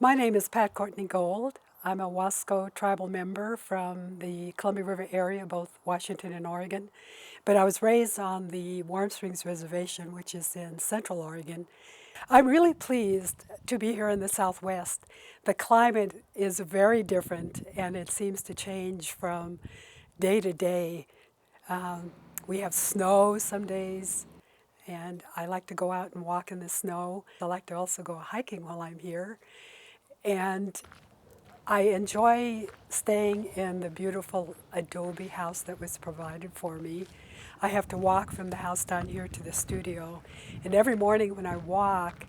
My name is Courtney Gold. I'm a Wasco tribal member from the Columbia River area, both Washington and Oregon. But I was raised on the Warm Springs Reservation, which is in Central Oregon. I'm really pleased to be here in the Southwest. The climate is very different and it seems to change from day to day. We have snow some days, and I like to go out and walk in the snow. I like to also go hiking while I'm here. And I enjoy staying in the beautiful adobe house that was provided for me. I have to walk from the house down here to the studio. And every morning when I walk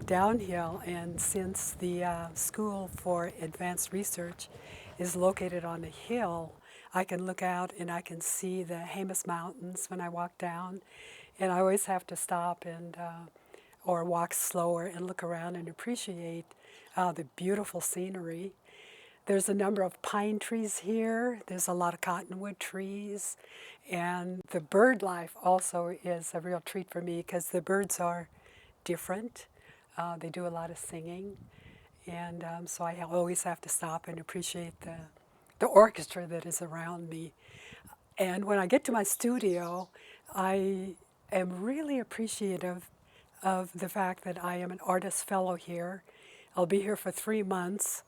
downhill, and since the School for Advanced Research is located on a hill, I can look out and I can see the Jemez Mountains when I walk down. And I always have to stop and or walk slower and look around and appreciate the beautiful scenery. There's a number of pine trees here. There's a lot of cottonwood trees. And the bird life also is a real treat for me because the birds are different. They do a lot of singing. And so I always have to stop and appreciate the orchestra that is around me. And when I get to my studio, I am really appreciative of the fact that I am an artist fellow here. I'll be here for 3 months.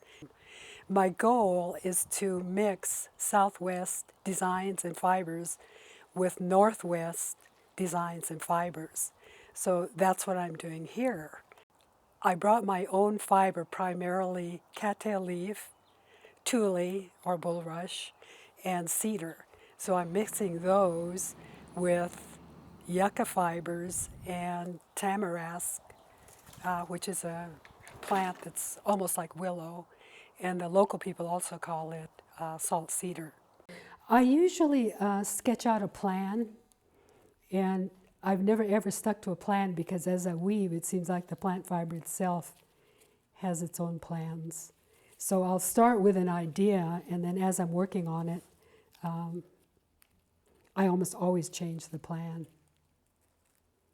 My goal is to mix Southwest designs and fibers with Northwest designs and fibers. So that's what I'm doing here. I brought my own fiber, primarily cattail leaf, tule or bulrush, and cedar. So I'm mixing those with yucca fibers and tamarask, which is a plant that's almost like willow, and the local people also call it salt cedar. I usually sketch out a plan, and I've never ever stuck to a plan because as I weave, it seems like the plant fiber itself has its own plans. So I'll start with an idea, and then as I'm working on it, I almost always change the plan,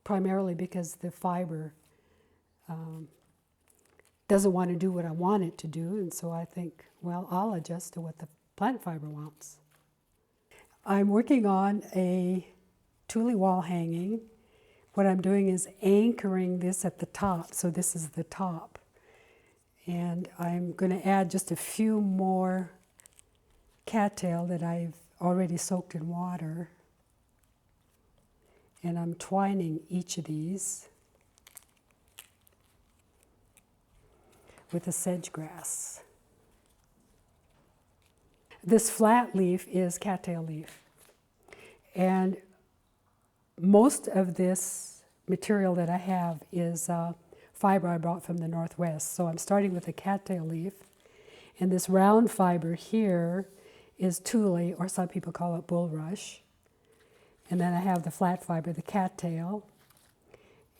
primarily because the fiber doesn't want to do what I want it to do, and so I think, well, I'll adjust to what the plant fiber wants. I'm working on a tule wall hanging. What I'm doing is anchoring this at the top, so this is the top. And I'm going to add just a few more cattail that I've already soaked in water. And I'm twining each of these with a sedge grass. This flat leaf is cattail leaf. And most of this material that I have is fiber I brought from the Northwest. So I'm starting with a cattail leaf. And this round fiber here is tule, or some people call it bulrush. And then I have the flat fiber, the cattail.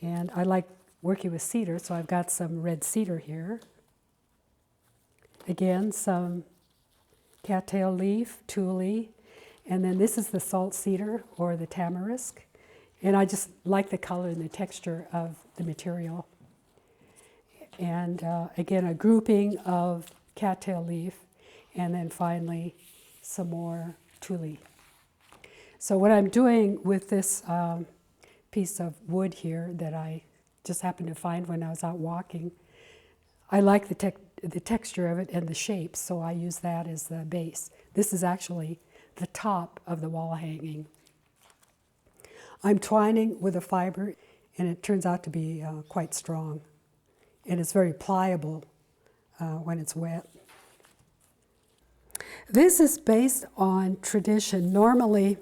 And I like working with cedar, so I've got some red cedar here. Again, some cattail leaf, tule, and then this is the salt cedar or the tamarisk. And I just like the color and the texture of the material. And again, a grouping of cattail leaf, and then finally some more tule. So what I'm doing with this piece of wood here that I just happened to find when I was out walking, I like the texture of it and the shape, so I use that as the base. This is actually the top of the wall hanging. I'm twining with a fiber, and it turns out to be quite strong. And it's very pliable when it's wet. This is based on tradition. Normally,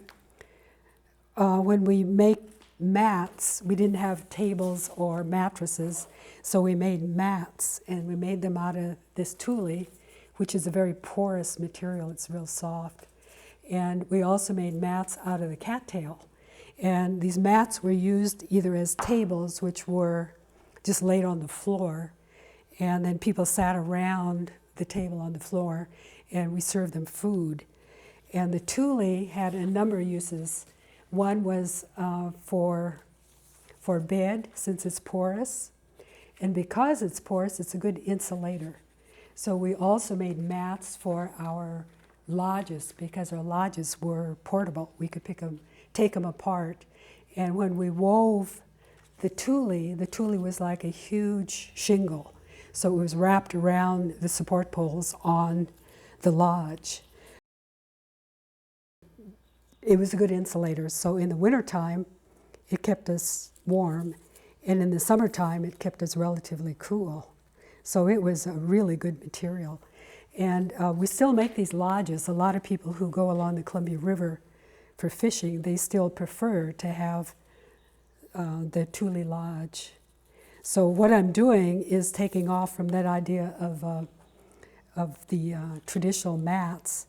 when we make mats, we didn't have tables or mattresses, so we made mats, and we made them out of this tule, which is a very porous material. It's real soft. And we also made mats out of the cattail. And these mats were used either as tables, which were just laid on the floor, and then people sat around the table on the floor, and we served them food. And the tule had a number of uses. One was for bed, since it's porous, And because it's porous, it's a good insulator. So we also made mats for our lodges because our lodges were portable. We could take them apart. And when we wove the tule was like a huge shingle. So it was wrapped around the support poles on the lodge. It was a good insulator. So in the wintertime, it kept us warm. And in the summertime, it kept us relatively cool. So it was a really good material. And we still make these lodges. A lot of people who go along the Columbia River for fishing, they still prefer to have the tule lodge. So what I'm doing is taking off from that idea of the traditional mats,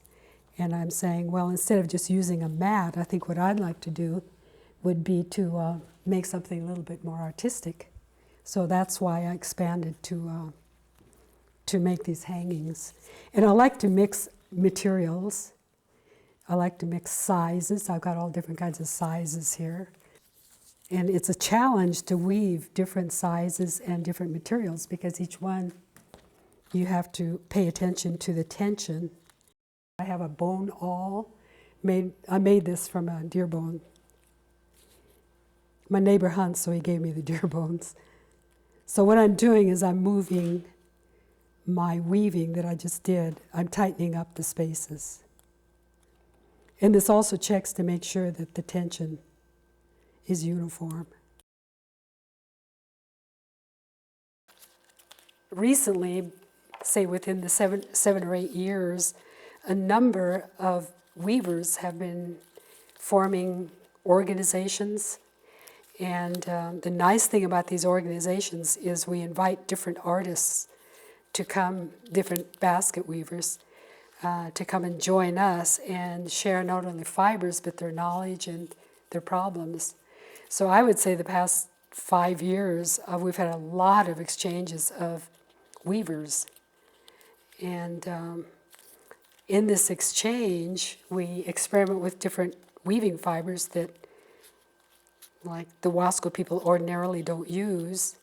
and I'm saying, well, instead of just using a mat, I think what I'd like to do would be to make something a little bit more artistic. So that's why I expanded to make these hangings. And I like to mix materials. I like to mix sizes. I've got all different kinds of sizes here. And it's a challenge to weave different sizes and different materials because each one you have to pay attention to the tension. I have a bone awl. I made this from a deer bone. My neighbor hunts, so he gave me the deer bones. So what I'm doing is I'm moving my weaving that I just did. I'm tightening up the spaces. And this also checks to make sure that the tension is uniform. Recently, say within the seven or 8 years, a number of weavers have been forming organizations. And the nice thing about these organizations is we invite different artists to come, different basket weavers, to come and join us and share not only fibers, but their knowledge and their problems. So I would say the past 5 years, we've had a lot of exchanges of weavers. And in this exchange, we experiment with different weaving fibers that, like the Wasco people ordinarily don't use.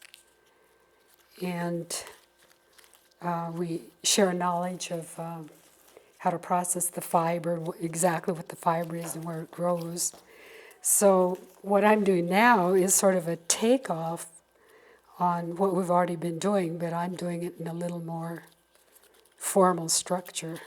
And we share knowledge of how to process the fiber, exactly what the fiber is and where it grows. So what I'm doing now is sort of a takeoff on what we've already been doing, but I'm doing it in a little more formal structure.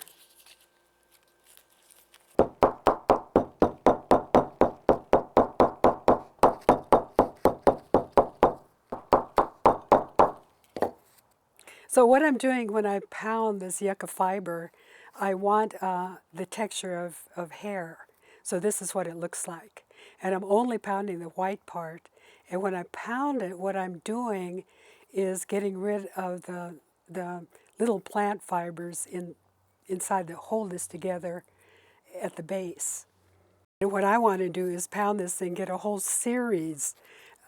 So what I'm doing when I pound this yucca fiber, I want the texture of hair. So this is what it looks like. And I'm only pounding the white part. And when I pound it, what I'm doing is getting rid of the little plant fibers inside that hold this together at the base. And what I want to do is pound this thing, get a whole series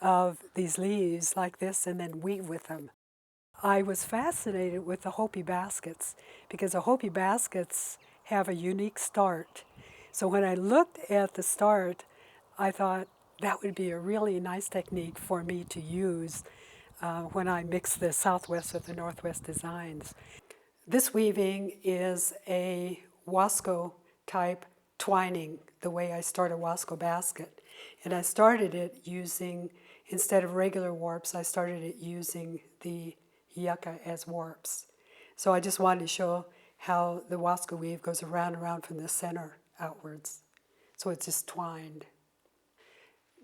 of these leaves like this, and then weave with them. I was fascinated with the Hopi baskets because the Hopi baskets have a unique start. So when I looked at the start, I thought that would be a really nice technique for me to use when I mix the Southwest with the Northwest designs. This weaving is a Wasco type twining, the way I start a Wasco basket. And I started it using, instead of regular warps, I started it using the yucca as warps. So I just wanted to show how the Wasco weave goes around and around from the center outwards. So it's just twined.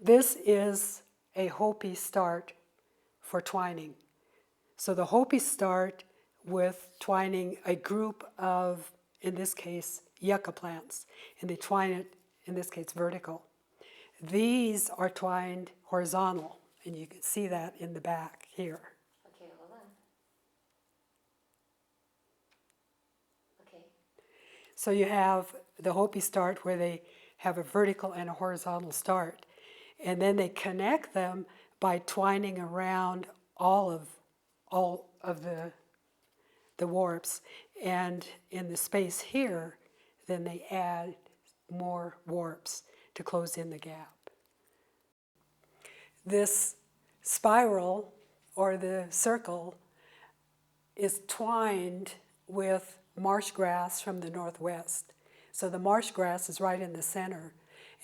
This is a Hopi start for twining. So the Hopi start with twining a group of, in this case, yucca plants, and they twine it, in this case, vertical. These are twined horizontal, and you can see that in the back here. Okay, hold on. Okay. So you have the Hopi start where they have a vertical and a horizontal start, and then they connect them by twining around all of the warps, and in the space here, then they add more warps to close in the gap. This spiral or the circle, is twined with marsh grass from the northwest. So the marsh grass is right in the center.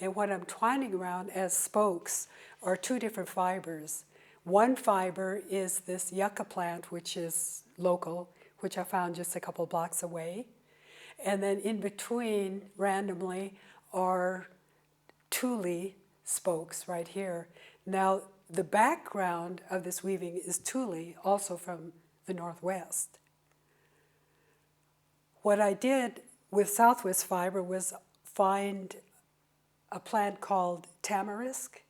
And what I'm twining around as spokes are two different fibers. One fiber is this yucca plant, which is local, which I found just a couple blocks away. And then in between, randomly, are tule spokes right here. Now, the background of this weaving is tule, also from the northwest. What I did with Southwest fiber was find a plant called tamarisk,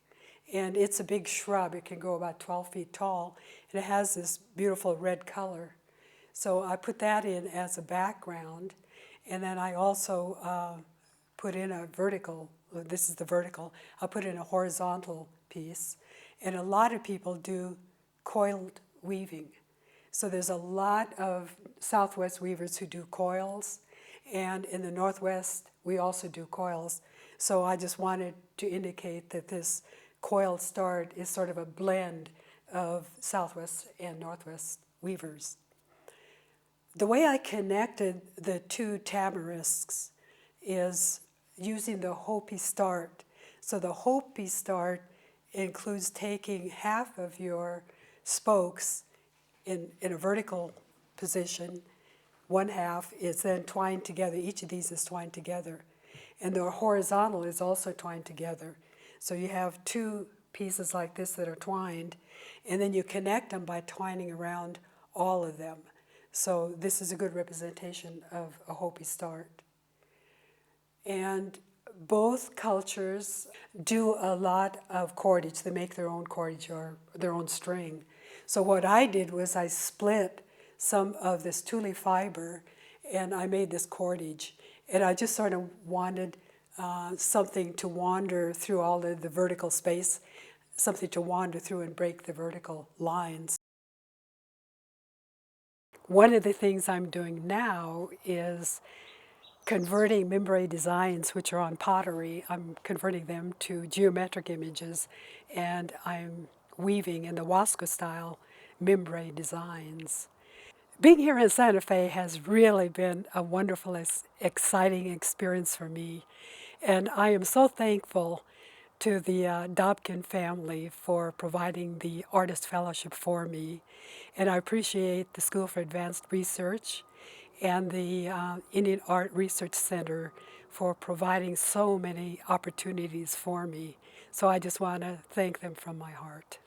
and it's a big shrub. It can go about 12 feet tall, and it has this beautiful red color. So I put that in as a background, and then I also put in a vertical, this is the vertical, I'll put in a horizontal piece, and a lot of people do coiled weaving. So there's a lot of Southwest weavers who do coils, and in the Northwest we also do coils. So I just wanted to indicate that this coiled start is sort of a blend of Southwest and Northwest weavers. The way I connected the two tamarisks is using the Hopi start. So the Hopi start includes taking half of your spokes in a vertical position. One half is then twined together. Each of these is twined together. And the horizontal is also twined together. So you have two pieces like this that are twined, and then you connect them by twining around all of them. So this is a good representation of a Hopi start. And both cultures do a lot of cordage. They make their own cordage or their own string. So what I did was I split some of this tule fiber and I made this cordage. And I just sort of wanted something to wander through all of the vertical space, something to wander through and break the vertical lines. One of the things I'm doing now is converting Mimbres designs, which are on pottery. I'm converting them to geometric images, and I'm weaving in the Wasco style Mimbres designs. Being here in Santa Fe has really been a wonderful, exciting experience for me. And I am so thankful to the Dobkin family for providing the Artist Fellowship for me. And I appreciate the School for Advanced Research and the Indian Art Research Center for providing so many opportunities for me. So I just want to thank them from my heart.